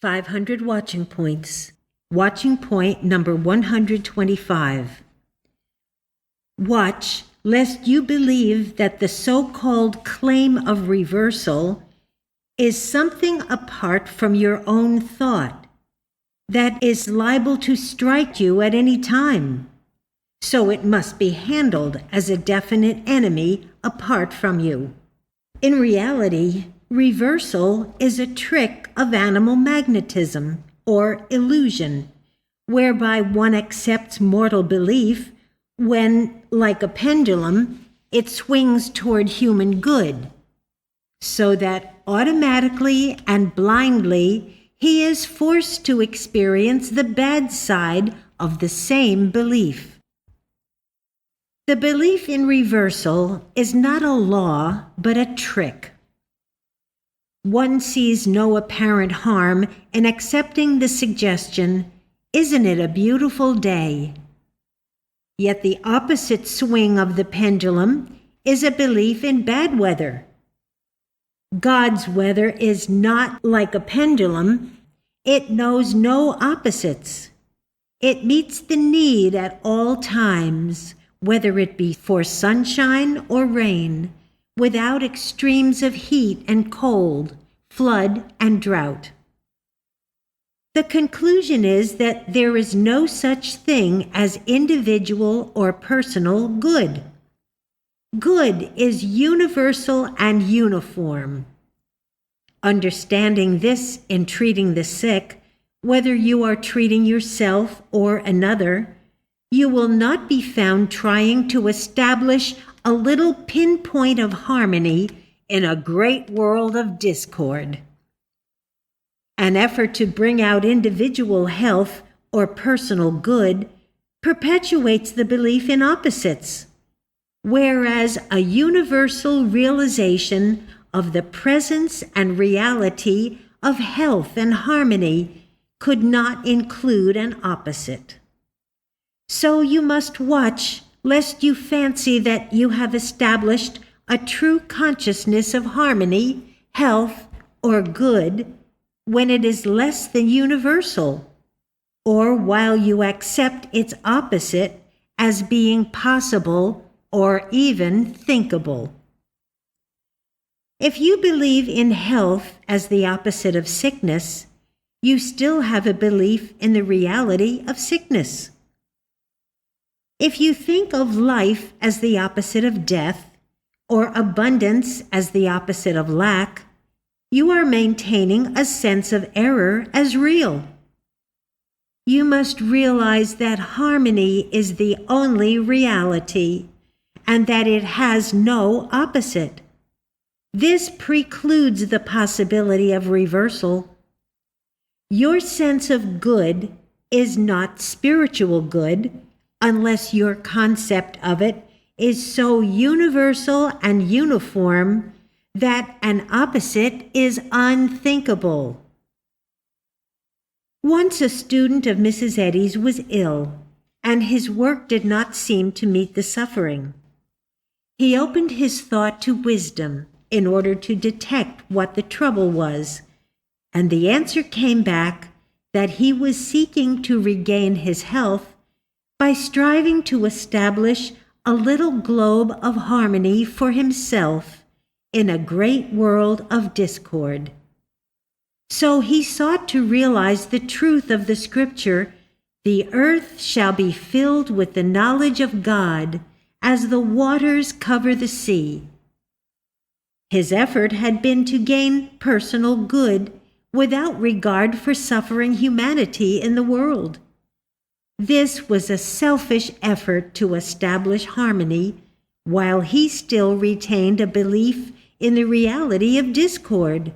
500 watching points. Watching point number 125. Watch, lest you believe that the so-called claim of reversal is something apart from your own thought that is liable to strike you at any time. So it must be handled as a definite enemy apart from you. In reality, reversal is a trick of animal magnetism or illusion, whereby one accepts mortal belief when, like a pendulum, it swings toward human good, so that automatically and blindly he is forced to experience the bad side of the same belief. The belief in reversal is not a law, but a trick. One sees no apparent harm in accepting the suggestion, "Isn't it a beautiful day?" Yet the opposite swing of the pendulum is a belief in bad weather. God's weather is not like a pendulum. It knows no opposites. It meets the need at all times, whether it be for sunshine or rain, without extremes of heat and cold, flood and drought. The conclusion is that there is no such thing as individual or personal good. Good is universal and uniform. Understanding this in treating the sick, whether you are treating yourself or another, you will not be found trying to establish a little pinpoint of harmony in a great world of discord. An effort to bring out individual health or personal good perpetuates the belief in opposites, whereas a universal realization of the presence and reality of health and harmony could not include an opposite. So you must watch lest you fancy that you have established a true consciousness of harmony, health, or good when it is less than universal, or while you accept its opposite as being possible or even thinkable. If you believe in health as the opposite of sickness, you still have a belief in the reality of sickness. If you think of life as the opposite of death, or abundance as the opposite of lack, you are maintaining a sense of error as real. You must realize that harmony is the only reality, and that it has no opposite. This precludes the possibility of reversal. Your sense of good is not spiritual good unless your concept of it is so universal and uniform that an opposite is unthinkable. Once a student of Mrs. Eddy's was ill, and his work did not seem to meet the suffering. He opened his thought to wisdom in order to detect what the trouble was, and the answer came back that he was seeking to regain his health by striving to establish a little globe of harmony for himself in a great world of discord. So he sought to realize the truth of the scripture, "The earth shall be filled with the knowledge of God as the waters cover the sea." His effort had been to gain personal good without regard for suffering humanity in the world. This was a selfish effort to establish harmony, while he still retained a belief in the reality of discord,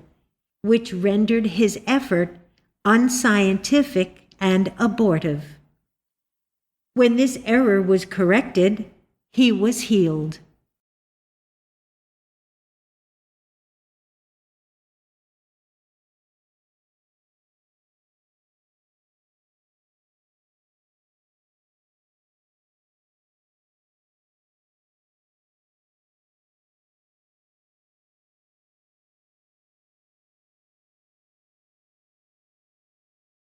which rendered his effort unscientific and abortive. When this error was corrected, he was healed.